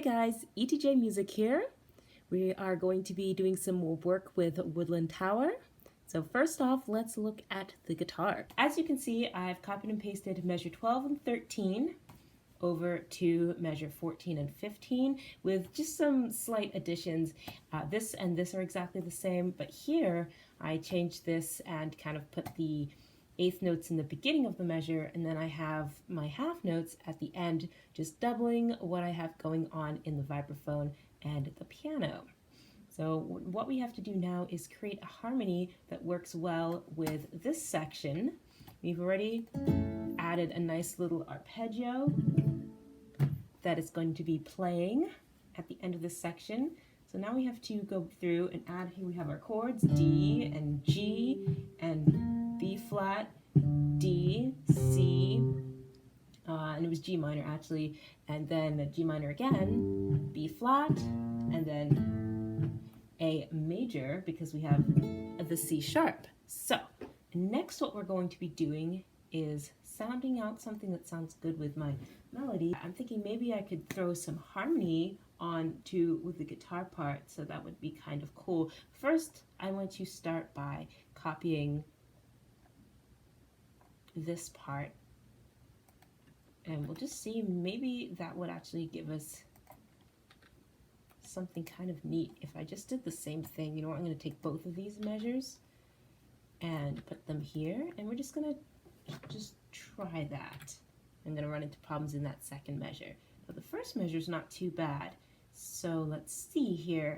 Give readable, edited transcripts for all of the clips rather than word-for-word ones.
Hey guys, ETJ Music here. We are going to be doing some more work with Woodland Tower. So first off, let's look at the guitar. As you can see, I've copied and pasted measure 12 and 13 over to measure 14 and 15 with just some slight additions. This and this are exactly the same, but here I changed this and kind of put the eighth notes in the beginning of the measure, and then I have my half notes at the end, just doubling what I have going on in the vibraphone and the piano. So what we have to do now is create a harmony that works well with this section. We've already added a nice little arpeggio that is going to be playing at the end of this section. So now we have to go through and add, here we have our chords, D and G and B flat, D, C, and it was G minor actually, and then G minor again, B flat, and then A major because we have the C sharp. So next what we're going to be doing is sounding out something that sounds good with my melody. I'm thinking maybe I could throw some harmony on with the guitar part, so that would be kind of cool. First, I want to start by copying this part, and we'll just see, maybe that would actually give us something kind of neat. If I just did the same thing, you know what, I'm going to take both of these measures and put them here, and we're just going to just try that. I'm going to run into problems in that second measure. But the first measure is not too bad. So let's see here.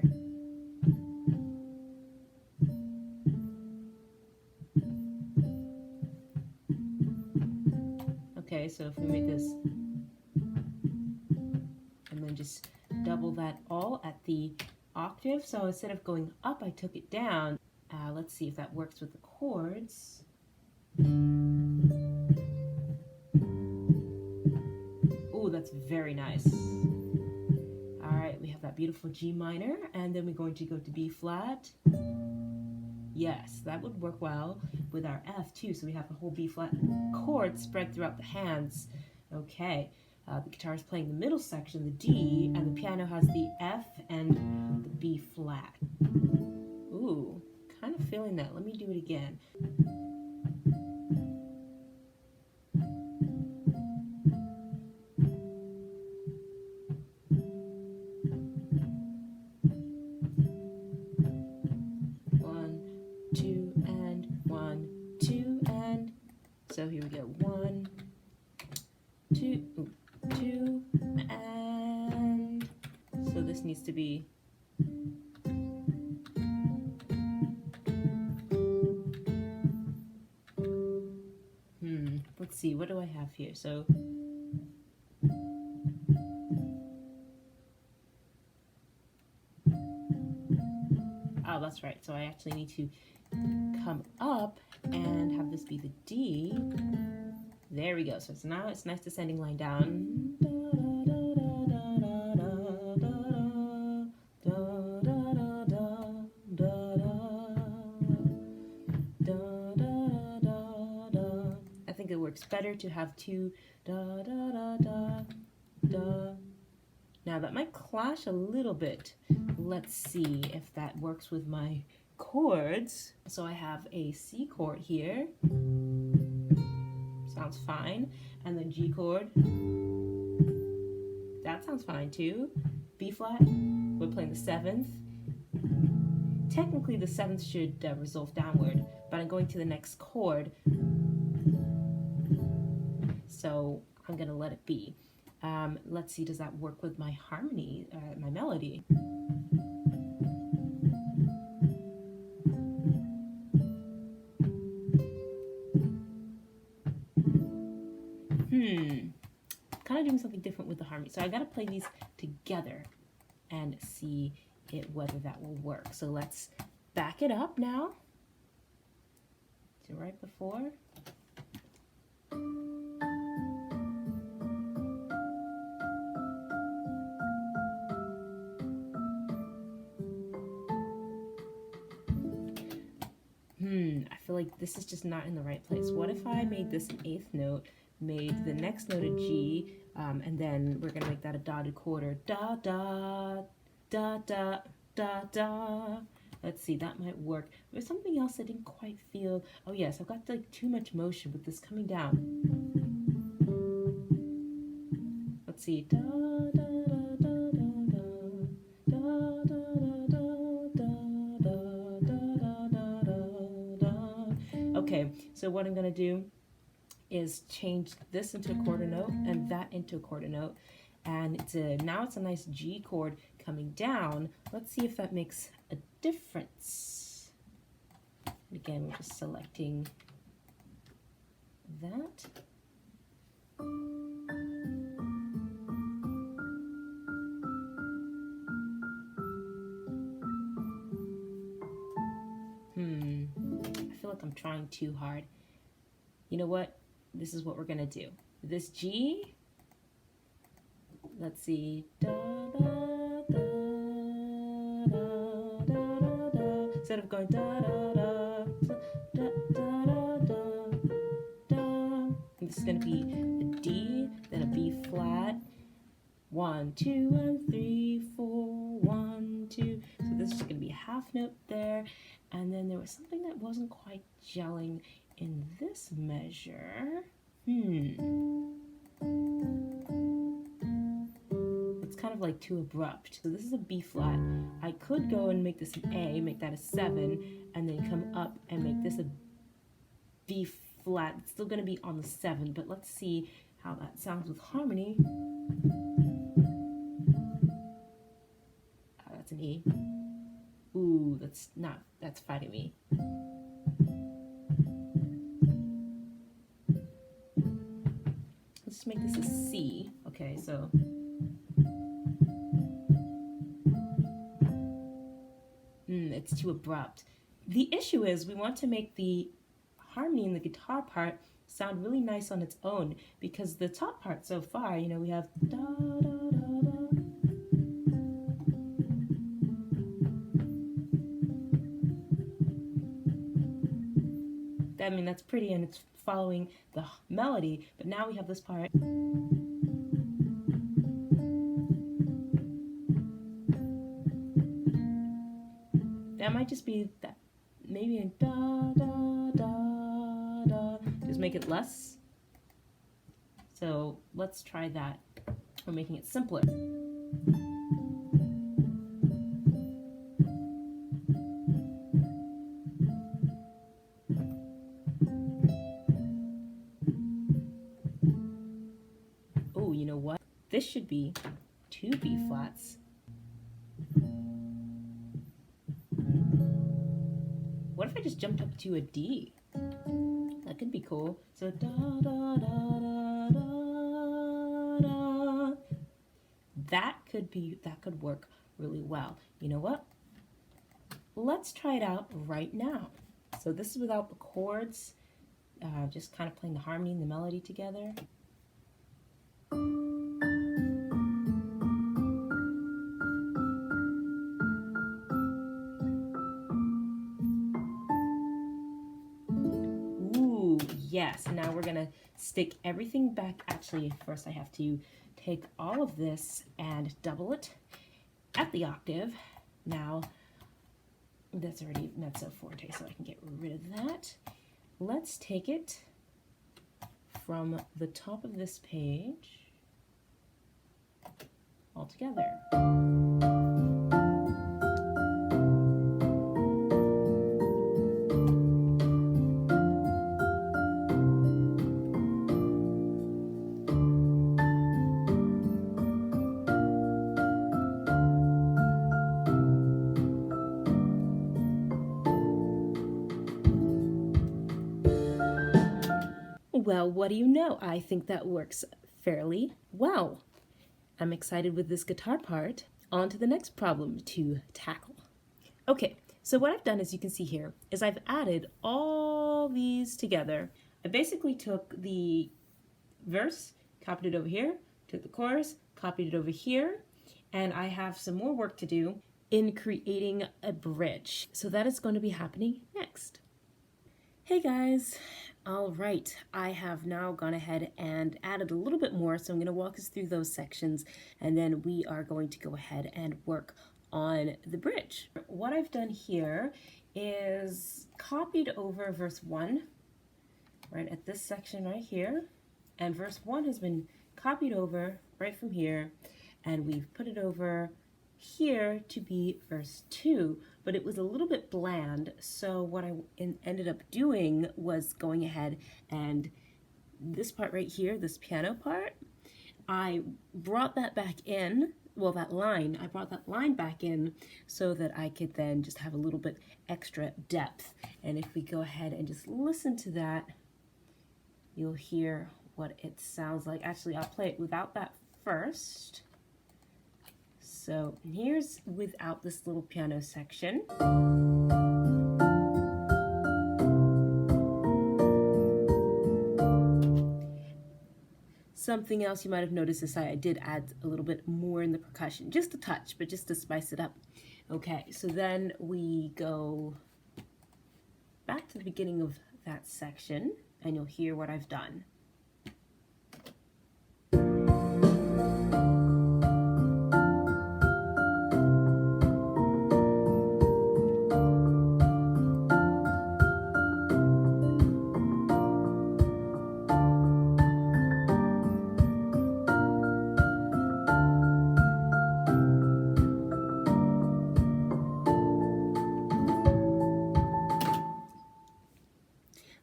Okay, so if we make this and then just double that all at the octave. So instead of going up, I took it down. Let's see if that works with the chords. Oh, that's very nice. All right, we have that beautiful G minor, and then we're going to go to B flat. Yes, that would work well with our F too, so we have the whole B flat chord spread throughout the hands. Okay, the guitar is playing the middle section, the D, and the piano has the F and the B flat. Ooh, kind of feeling that. Let me do it again. So here we go, 1, 2, 2, and so this needs to be let's see, what do I have here? So oh, that's right, so I actually need to come up and have this be the D. There we go. So it's now it's nice descending line down. I think it works better to have two da da da da da. Now that might clash a little bit. Let's see if that works with my chords. So I have a C chord here, sounds fine, and then G chord, that sounds fine too. B flat, we're playing the 7th. Technically the 7th should resolve downward, but I'm going to the next chord, so I'm gonna let it be. Let's see, does that work with my harmony, my melody? Kind of doing something different with the harmony. So I got to play these together and see whether that will work. So let's back it up now to right before. I feel like this is just not in the right place. What if I made this an 8th note made the next note a G, and then we're gonna make that a dotted quarter. Da da da da da da. Let's see, that might work. There's something else I didn't quite feel. Oh yes, I've got like too much motion with this coming down. Let's see. Da da da da da da da. Okay, so what I'm gonna do is change this into a quarter note and that into a quarter note, and now it's a nice G chord coming down. Let's see if that makes a difference. Again, we're just selecting that. I feel like I'm trying too hard. You know what? This is what we're gonna do. This G, let's see, da, da, da, da, da, da. Instead of going da da da da da da da da, this is gonna be a D, then a B flat. 1, 2, and 3, 4, 1, 2. So this is gonna be a half note there, and then there was something that wasn't quite gelling in this measure. It's kind of like too abrupt. So this is a B flat. I could go and make this an A, make that a 7, and then come up and make this a B flat. It's still gonna be on the 7, but let's see how that sounds with harmony. That's an E. Ooh, that's fighting me. Let's make this a C. Okay, so it's too abrupt. The issue is we want to make the harmony in the guitar part sound really nice on its own, because the top part so far, you know, we have da da da da. I mean, that's pretty and it's following the melody, but now we have this part. That might just be that, maybe in da da da da, just make it less. So let's try that. We're making it simpler. You know what? This should be 2 B flats. What if I just jumped up to a D? That could be cool. So da da da da da da. That could work really well. You know what? Let's try it out right now. So this is without the chords, just kind of playing the harmony and the melody together. Ooh, yes. Now we're gonna stick everything back. Actually, first I have to take all of this and double it at the octave. Now, that's already mezzo forte, so I can get rid of that. Let's take it from the top of this page all together. Well, what do you know? I think that works fairly well. I'm excited with this guitar part. On to the next problem to tackle. Okay, so what I've done, as you can see here, is I've added all these together. I basically took the verse, copied it over here, took the chorus, copied it over here, and I have some more work to do in creating a bridge. So that is going to be happening next. Hey guys, All right, I have now gone ahead and added a little bit more, so I'm going to walk us through those sections, and then we are going to go ahead and work on the bridge. What I've done here is copied over verse 1, right at this section right here, and verse 1 has been copied over right from here, and we've put it over here to be verse 2, but it was a little bit bland, so what I ended up doing was going ahead and this part right here, this piano part, I brought that back in, well, that line, I brought that line back in so that I could then just have a little bit extra depth. And if we go ahead and just listen to that, you'll hear what it sounds like. Actually, I'll play it without that first. So here's without this little piano section. Something else you might have noticed is I did add a little bit more in the percussion, just a touch, but just to spice it up. Okay, so then we go back to the beginning of that section, and you'll hear what I've done.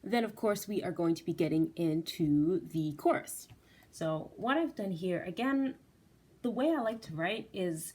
Then, of course, we are going to be getting into the chorus. So what I've done here, again, the way I like to write is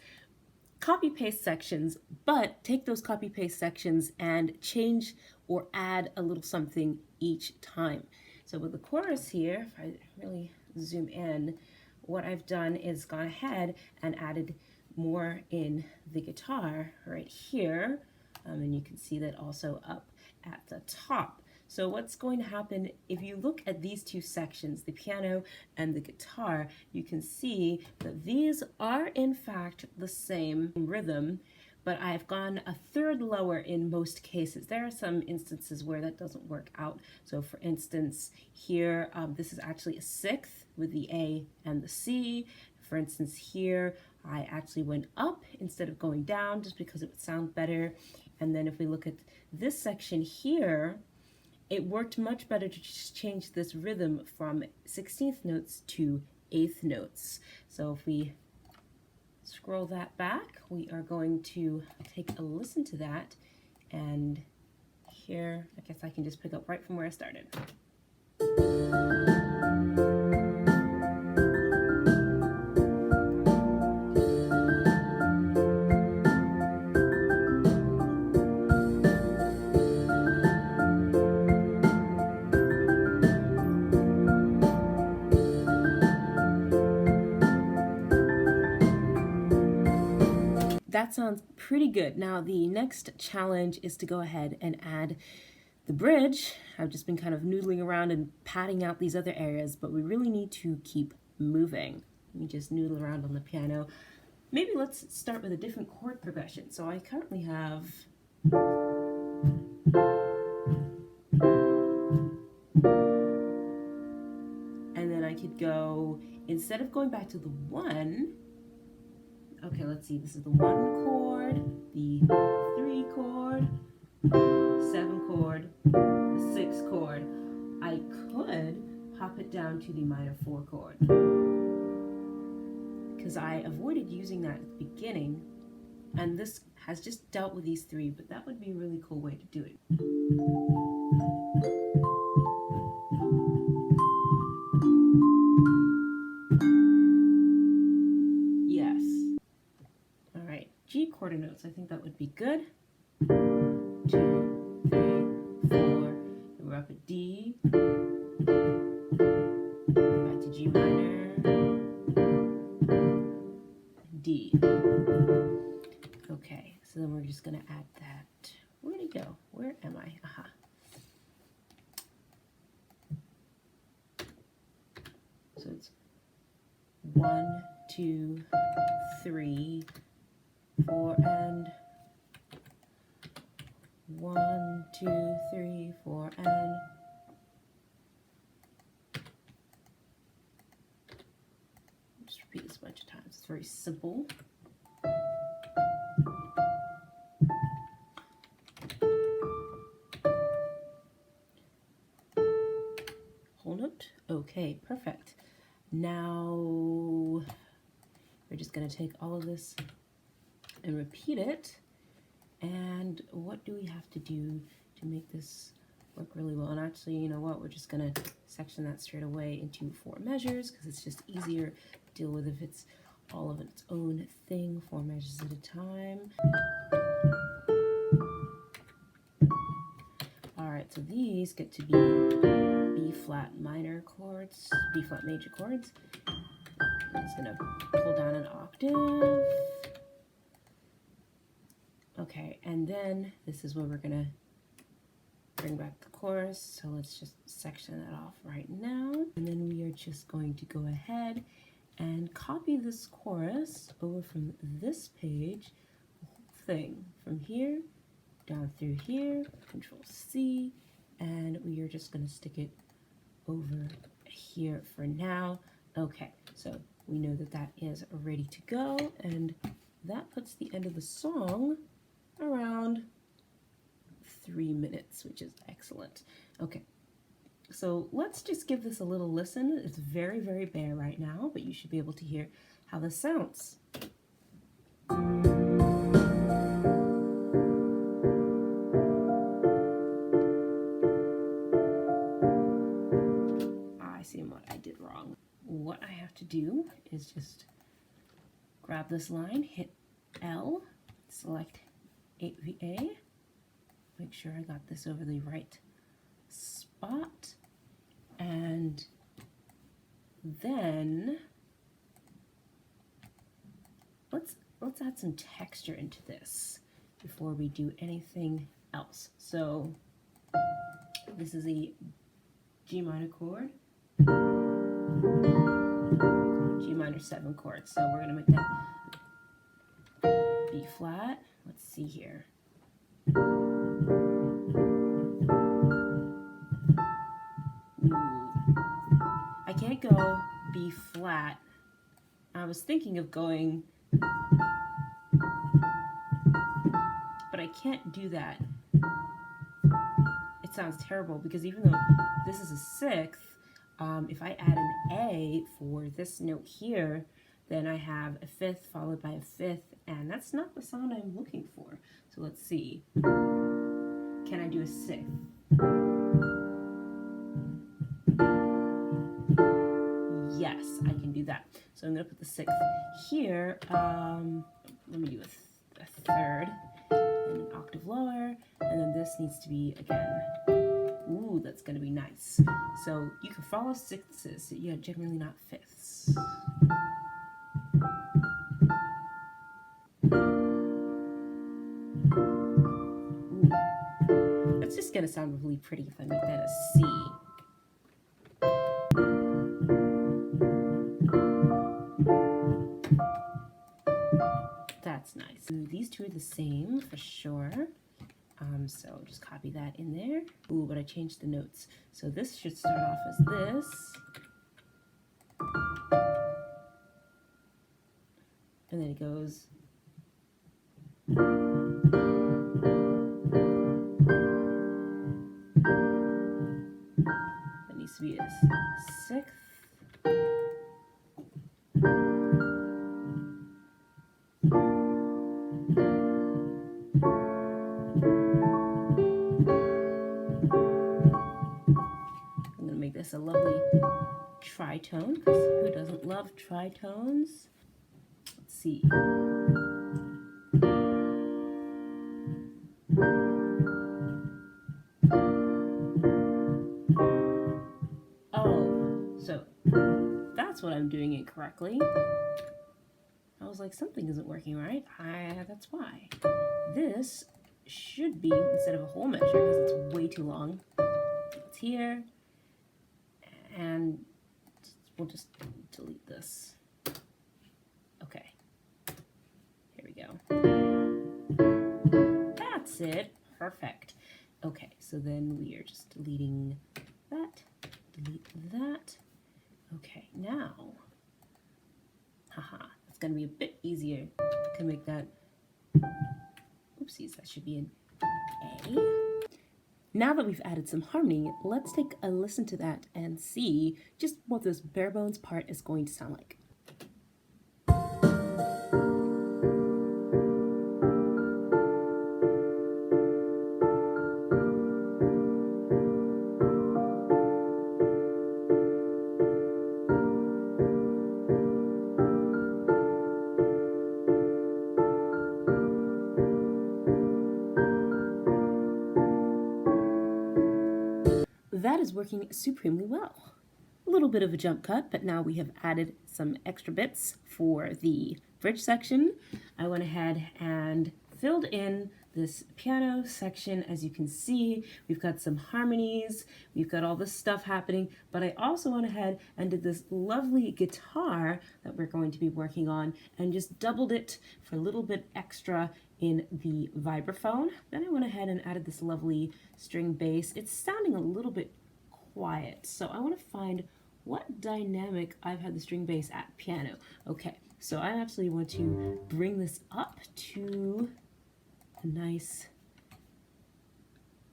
copy-paste sections, but take those copy-paste sections and change or add a little something each time. So with the chorus here, if I really zoom in, what I've done is gone ahead and added more in the guitar right here, and you can see that also up at the top. So what's going to happen if you look at these two sections, the piano and the guitar, you can see that these are in fact the same rhythm, but I've gone a third lower in most cases. There are some instances where that doesn't work out. So for instance, here, this is actually a sixth with the A and the C. For instance, here, I actually went up instead of going down just because it would sound better. And then if we look at this section here, it worked much better to just change this rhythm from 16th notes to 8th notes. So if we scroll that back, we are going to take a listen to that, and here, I guess I can just pick up right from where I started. That sounds pretty good. Now the next challenge is to go ahead and add the bridge. I've just been kind of noodling around and padding out these other areas, but we really need to keep moving. Let me just noodle around on the piano. Maybe let's start with a different chord progression. So I currently have and then I could go, instead of going back to the 1, okay, let's see, this is the 1 chord, the 3 chord, 7 chord, the 6 chord. I could hop it down to the minor 4 chord, because I avoided using that at the beginning, and this has just dealt with these 3, but that would be a really cool way to do it. G quarter notes, I think that would be good. 2, 3, 4, and we're up at D, back to G minor, D. Okay, so then we're just gonna add that. Where'd it go? Where am I? Aha. So it's 1, 2, 3, 4, and 1, 2, 3, 4, and bunch of times. It's very simple. Whole note. Okay, perfect. Now we're just going to take all of this and repeat it. And what do we have to do to make this work really well? And actually, you know what? We're just going to section that straight away into 4 measures because it's just easier to deal with if it's all of its own thing, 4 measures at a time. All right, so these get to be B flat minor chords, B flat major chords. I'm just going to pull down an octave. Okay, and then this is where we're going to bring back the chorus. So let's just section that off right now. And then we are just going to go ahead and copy this chorus over from this page, the whole thing, from here down through here, Control C, and we are just going to stick it over here for now. Okay, so we know that that is ready to go, and that puts the end of the song around 3 minutes, which is excellent. Okay, so let's just give this a little listen. It's very, very bare right now, but you should be able to hear how this sounds. I see what I did wrong. What I have to do is just grab this line, hit L, select 8VA, make sure I got this over the right spot, and then let's add some texture into this before we do anything else. So this is a G minor chord, G minor 7 chord, so we're going to make that B flat. Let's see here. I can't go B flat. I was thinking of going, but I can't do that. It sounds terrible because even though this is a 6th, if I add an A for this note here, then I have a 5th followed by a 5th, and that's not the sound I'm looking for. So let's see. Can I do a 6th? Yes, I can do that. So I'm going to put the 6th here. Let me do a 3rd and an octave lower, and then this needs to be again. Ooh, that's going to be nice. So you can follow 6ths, yeah, generally not 5ths. Ooh. That's just going to sound really pretty if I make that a C. That's nice. Ooh, these two are the same for sure. So just copy that in there. Ooh, but I changed the notes. So this should start off as this. And then it goes. That needs to be a 6th. This a lovely tritone, because who doesn't love tritones? Let's see. Oh, so that's what I'm doing incorrectly. I was like, something isn't working right. That's why. This should be, instead of a whole measure, because it's way too long, it's here. And we'll just delete this. Okay, here we go. That's it, perfect. Okay, so then we are just deleting that, delete that. Okay, now, haha, going to be a bit easier to make that. Oopsies, that should be an A. Now that we've added some harmony, let's take a listen to that and see just what this bare bones part is going to sound like. That is working supremely well. A little bit of a jump cut, but now we have added some extra bits for the bridge section. I went ahead and filled in this piano section. As you can see, we've got some harmonies, we've got all this stuff happening, but I also went ahead and did this lovely guitar that we're going to be working on and just doubled it for a little bit extra in the vibraphone. Then I went ahead and added this lovely string bass. It's sounding a little bit quiet, so I want to find what dynamic I've had the string bass at piano. Okay, so I actually want to bring this up to a nice,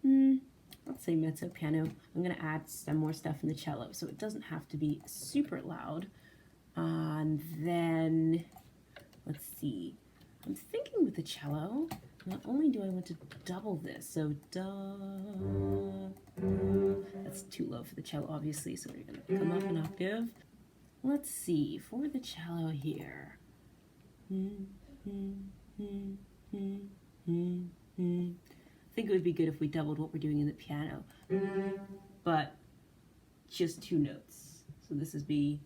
let's say mezzo piano. I'm going to add some more stuff in the cello, so it doesn't have to be super loud. And then, let's see. I'm thinking with the cello, not only do I want to double this, so da, that's too low for the cello, obviously, so we're going to come up an octave. Let's see, for the cello here. I think it would be good if we doubled what we're doing in the piano, but just two notes. So this is B.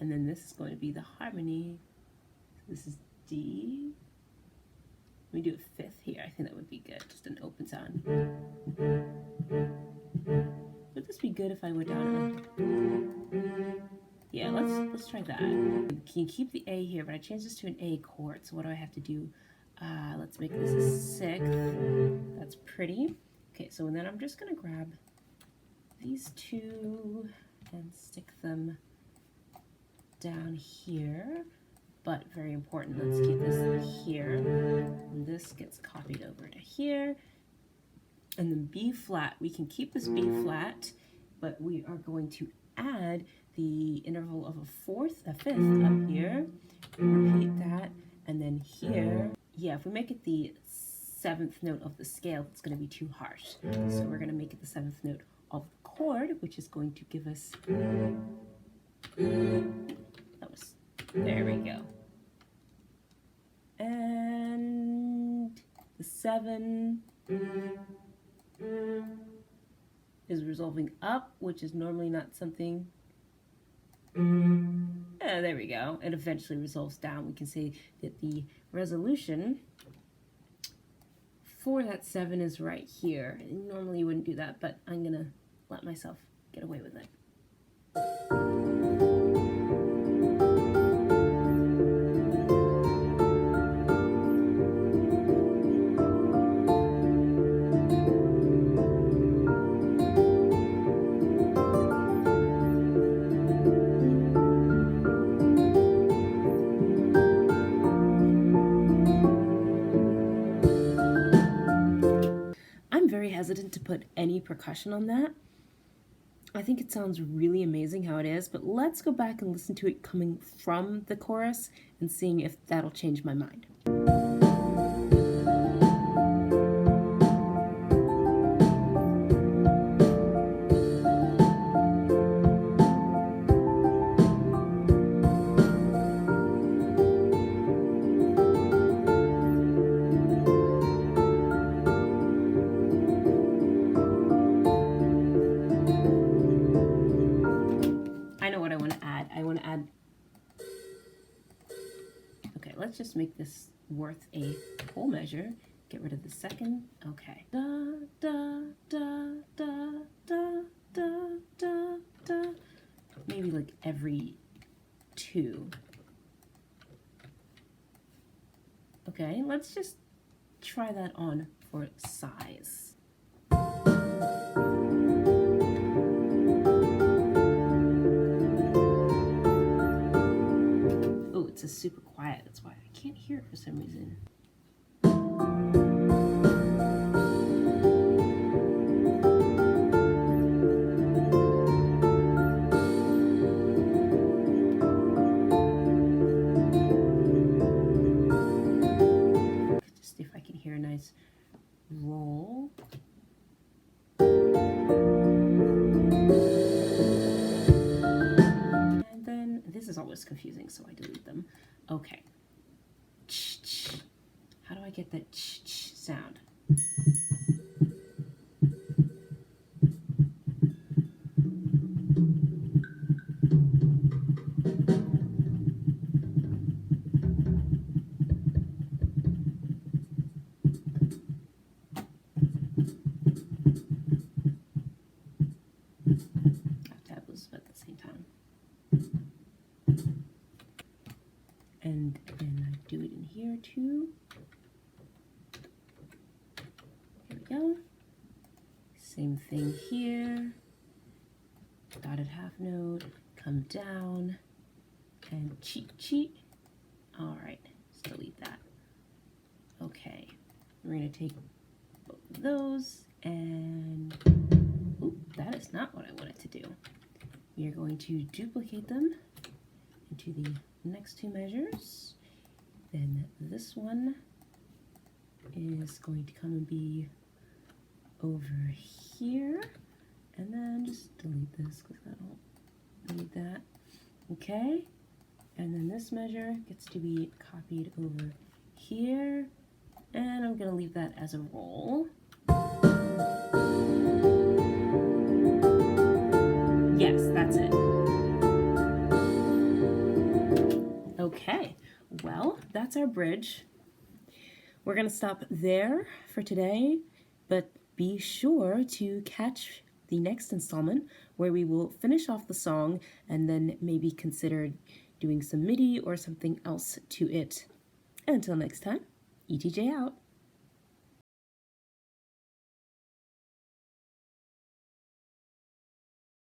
And then this is going to be the harmony. This is D. Let me do a fifth here. I think that would be good. Just an open sound. Would this be good if I went down a... Yeah, let's try that. Can you keep the A here? But I changed this to an A chord. So what do I have to do? Let's make this a sixth. That's pretty. Okay, so then I'm just gonna grab these two and stick them down here, but very important, let's keep this here, and this gets copied over to here, and then B flat, we can keep this B flat, but we are going to add the interval of a fifth up here, repeat that, and then here, yeah, if we make it the seventh note of the scale, it's going to be too harsh, so we're going to make it the seventh note of the chord, which is going to give us, there we go. And the 7 is resolving up, which is normally not something. There we go. It eventually resolves down. We can say that the resolution for that 7 is right here. Normally you wouldn't do that, but I'm gonna let myself get away with it. I'm very hesitant to put any percussion on that. I think it sounds really amazing how it is, but let's go back and listen to it coming from the chorus and seeing if that'll change my mind. Okay, let's just make this worth a whole measure. Get rid of the second. Okay. Da, da, da, da, da, da, da, da. Maybe like every 2. Okay, let's just try that on for size. Oh, it's a super quiet. That's why I can't hear it for some reason. Just if I can hear a nice roll. And then this is always confusing, so I delete them. Okay. How do I get that sound? Tab was at the same time. And then I do it in here too. Here we go. Same thing here. Dotted half note, come down, and cheat. All right, let's delete that. Okay, we're gonna take both of those and, oop, that is not what I wanted to do. We are going to duplicate them into the next two measures. Then this one is going to come and be over here. And then just delete this because I don't need that. Okay, and then this measure gets to be copied over here. And I'm gonna leave that as a roll. Yes, that's it. Okay, well, that's our bridge. We're gonna stop there for today, but be sure to catch the next installment where we will finish off the song and then maybe consider doing some MIDI or something else to it. And until next time, ETJ out.